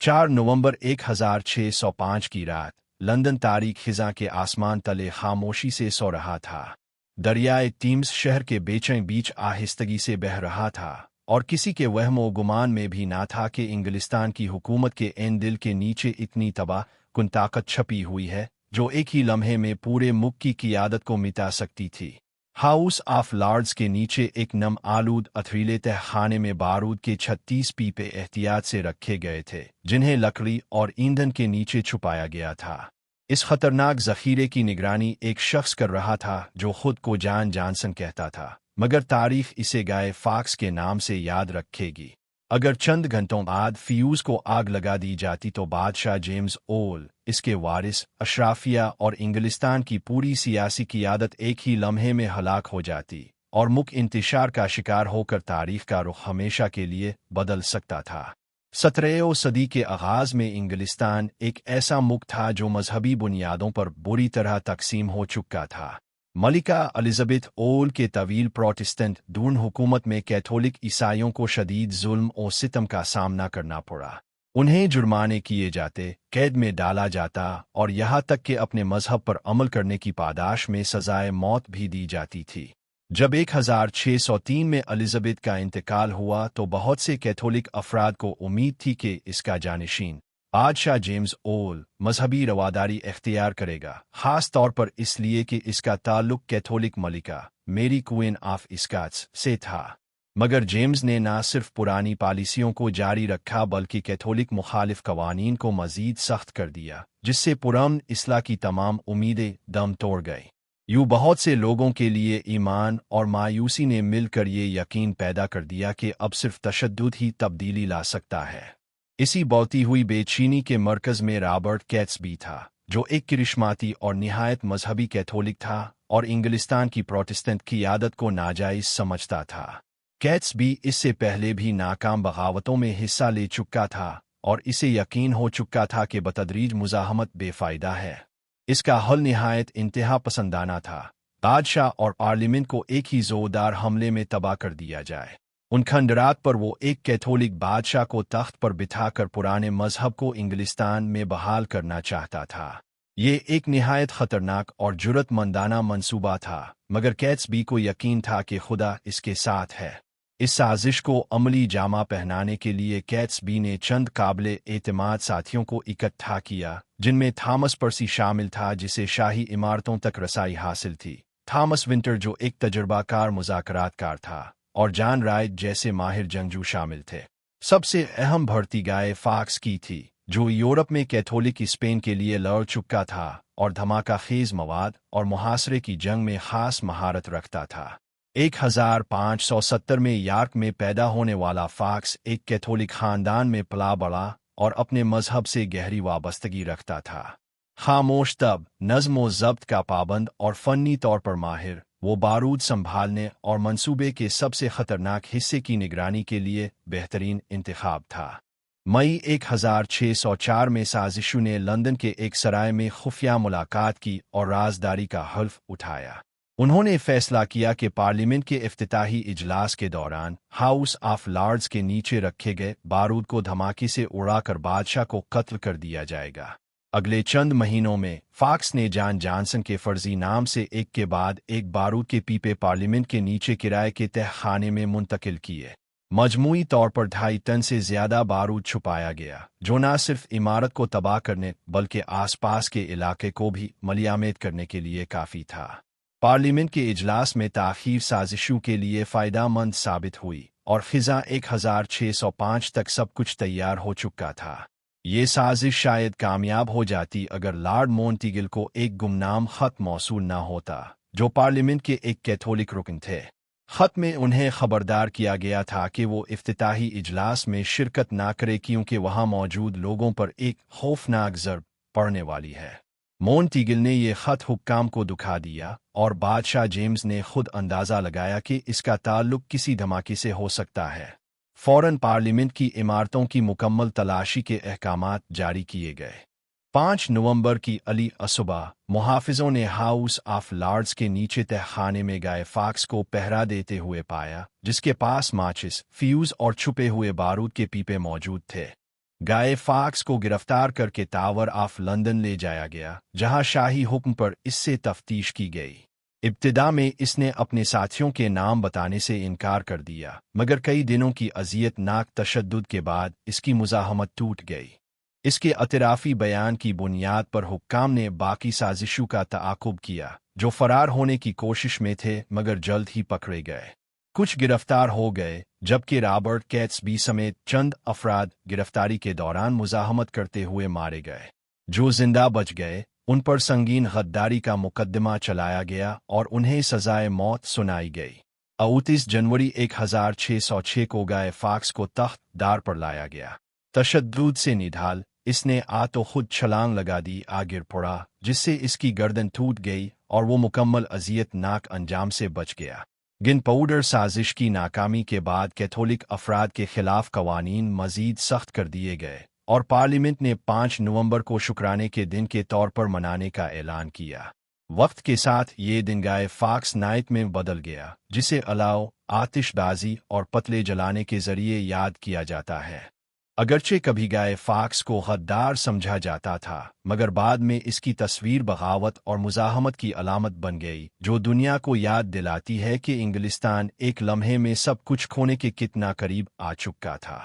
4 नवंबर 1605 की रात लंदन तारीख खिज़ां के आसमान तले खामोशी से सो रहा था। दरियाए टीम्स शहर के बेचैन बीच आहिस्तगी से बह रहा था और किसी के वहमो गुमान में भी ना था कि इंग्लिस्तान की हुकूमत के एन दिल के नीचे इतनी तबाह कुन ताकत छपी हुई है जो एक ही लम्हे में पूरे मुल्क की क़ियादत को मिटा सकती थी। हाउस ऑफ लॉर्ड्स के नीचे एक नम आलूद अथरीले तहखाने में बारूद के 36 पीपे एहतियात से रखे गए थे, जिन्हें लकड़ी और ईंधन के नीचे छुपाया गया था। इस खतरनाक जखीरे की निगरानी एक शख्स कर रहा था जो खुद को जॉन जॉनसन कहता था, मगर तारीख इसे गाय फॉक्स के नाम से याद रखेगी। अगर चंद घंटों बाद फ्यूज को आग लगा दी जाती तो बादशाह जेम्स ओल, इसके वारिस, अशराफिया और इंग्लिस्तान की पूरी सियासी क़ियादत एक ही लम्हे में हलाक हो जाती और मुल्क इंतशार का शिकार होकर तारीख का रुख हमेशा के लिए बदल सकता था। 17वीं सदी के आगाज में इंग्लिस्तान एक ऐसा मुल्क था जो मजहबी बुनियादों पर बुरी तरह तकसीम हो चुका था। मलिका एलिज़ाबेथ ओल के तवील प्रोटेस्टेंट दून हुकूमत में कैथोलिक ईसाइयों को शदीद जुल्म और सितम का सामना करना पड़ा। उन्हें जुर्माने किए जाते, कैद में डाला जाता और यहाँ तक कि अपने मजहब पर अमल करने की पादाश में सजाए मौत भी दी जाती थी। जब 1603 में एलिज़ाबेथ का इंतकाल हुआ तो बहुत से कैथोलिक अफराद को उम्मीद थी कि इसका जानिशीन बादशाह जेम्स ओल मजहबी रवादारी इख्तियार करेगा, खास तौर पर इसलिए कि इसका ताल्लुक कैथोलिक मलिका मेरी क्वीन ऑफ स्कॉट्स से था। मगर जेम्स ने न सिर्फ पुरानी पॉलिसियों को जारी रखा बल्कि कैथोलिक मुखालिफ कवानीन को मजीद सख्त कर दिया, जिससे पुरअमन इस्लाह की तमाम उम्मीदें दम तोड़ गई। यूं बहुत से लोगों के लिए ईमान और मायूसी ने मिलकर ये यकीन पैदा कर दिया कि अब सिर्फ तशद्दुद ही तब्दीली ला सकता है। इसी बढ़ती हुई बेचैनी के मरकज़ में रॉबर्ट कैट्सबी था, जो एक करिश्माती और निहायत मजहबी कैथोलिक था और इंग्लिस्तान की प्रोटेस्टेंट क़ियादत को नाजायज़ समझता था। कैट्सबी इससे पहले भी नाकाम बगावतों में हिस्सा ले चुका था और इसे यकीन हो चुका था कि बतदरीज मुज़ाहमत बेफ़ायदा है। इसका हल निहायत इंतहा पसंदाना था, बादशाह और पार्लियामेंट को एक ही ज़ोरदार हमले में तबाह कर दिया जाए। उन खंडरात पर वो एक कैथोलिक बादशाह को तख्त पर बिठाकर पुराने मजहब को इंग्लिस्तान में बहाल करना चाहता था। ये एक निहायत खतरनाक और जुर्रतमंदाना मंसूबा था, मगर कैट्सबी को यकीन था कि खुदा इसके साथ है। इस साजिश को अमली जामा पहनाने के लिए कैट्सबी ने चंद काबिले एतमाद साथियों को इकट्ठा किया, जिनमें थॉमस पर्सी शामिल था जिसे शाही इमारतों तक रसाई हासिल थी, थॉमस विंटर जो एक तजुर्बाकार मुज़ाकरातकार था और जॉन राइट जैसे माहिर जंगजू शामिल थे। सबसे अहम भर्ती गाय फॉक्स की थी, जो यूरोप में कैथोलिक स्पेन के लिए लड़ चुका था और धमाका खेज मवाद और मुहासरे की जंग में खास महारत रखता था। 1570 में यॉर्क में पैदा होने वाला फॉक्स एक कैथोलिक खानदान में पला बढ़ा और अपने मजहब से गहरी वाबस्तगी रखता था। खामोश तब, नज़्म ज़ब्त का पाबंद और फ़नी तौर पर माहिर, वो बारूद संभालने और मंसूबे के सबसे खतरनाक हिस्से की निगरानी के लिए बेहतरीन इंतखाब था। मई 1604 में साजिशों ने लंदन के एक सराय में खुफिया मुलाकात की और राजदारी का हल्फ उठाया। उन्होंने फैसला किया कि पार्लियामेंट के इफ्तिताही इजलास के दौरान हाउस ऑफ लॉर्ड्स के नीचे रखे गए बारूद को धमाके से उड़ाकर बादशाह को कत्ल कर दिया जाएगा। अगले चंद महीनों में फॉक्स ने जॉन जॉनसन के फर्जी नाम से एक के बाद एक बारूद के पीपे पार्लियामेंट के नीचे किराए के तहखाने में मुंतकिल किए। मजमूई तौर पर 2.5 टन से ज्यादा बारूद छुपाया गया, जो न सिर्फ इमारत को तबाह करने बल्कि आसपास के इलाके को भी मलियामेत करने के लिए काफ़ी था। पार्लियामेंट के इजलास में ताख़ीर साजिशों के लिए फ़ायदेमंद साबित हुई और ख़िज़ां 1605 तक सब कुछ तैयार हो चुका था। ये साजिश शायद कामयाब हो जाती अगर लॉर्ड मोंटीगल को एक गुमनाम ख़त मौसूल न होता, जो पार्लियामेंट के एक कैथोलिक रुकन थे। ख़त में उन्हें खबरदार किया गया था कि वो इफ्तिताही इजलास में शिरकत ना करे क्योंकि वहाँ मौजूद लोगों पर एक खौफनाक ज़रब पड़ने वाली है। मोंटीगल ने यह ख़त हुक्काम को दुखा दिया और बादशाह जेम्स ने खुद अंदाज़ा लगाया कि इसका ताल्लुक किसी धमाके से हो सकता है। फ़ौरन पार्लियामेंट की इमारतों की मुकम्मल तलाशी के अहकामात जारी किए गए। 5 नवंबर की अली असुबह मुहाफ़िज़ों ने हाउस ऑफ लॉर्ड्स के नीचे तहखाने में गाय फॉक्स को पहरा देते हुए पाया, जिसके पास माचिस, फ्यूज़ और छुपे हुए बारूद के पीपे मौजूद थे। गाय फॉक्स को गिरफ्तार करके टावर ऑफ लंदन ले जाया गया, जहां शाही हुक्म पर इससे तफ्तीश की गई। इब्तिदा में इसने अपने साथियों के नाम बताने से इनकार कर दिया, मगर कई दिनों की अज़ियतनाक तशद्दुद के बाद इसकी मुज़ाहमत टूट गई। इसके अतराफ़ी बयान की बुनियाद पर हुक्काम ने बाकी साजिशों का ताक़ुब किया, जो फ़रार होने की कोशिश में थे मगर जल्द ही पकड़े गए। कुछ गिरफ्तार हो गए, जबकि रॉबर्ट कैट्सबी समेत चंद अफराद गिरफ्तारी के दौरान मुज़ाहमत करते हुए मारे गए। जो जिंदा बच गए, उन पर संगीन गद्दारी का मुकदमा चलाया गया और उन्हें सजाए मौत सुनाई गई। 29 जनवरी 1606 को गाय फॉक्स को तख्त दार पर लाया गया। तशद्दुद से निढाल, इसने तो खुद छलांग लगा दी, गिर पड़ा, जिससे इसकी गर्दन टूट गई और वो मुकम्मल अज़ियतनाक अंजाम से बच गया। गिन पाउडर साजिश की नाकामी के बाद कैथोलिक अफराद के खिलाफ कवानीन मजीद सख्त कर दिए गए और पार्लियामेंट ने 5 नवंबर को शुक्राने के दिन के तौर पर मनाने का ऐलान किया। वक्त के साथ ये दिन गाय फॉक्स नाइट में बदल गया, जिसे अलाव, आतिशबाजी और पतले जलाने के जरिए याद किया जाता है। अगरचे कभी गाय फॉक्स को गद्दार समझा जाता था, मगर बाद में इसकी तस्वीर बगावत और मुज़ाहमत की अलामत बन गई, जो दुनिया को याद दिलाती है कि इंग्लिस्तान एक लम्हे में सब कुछ खोने के कितना करीब आ चुका था।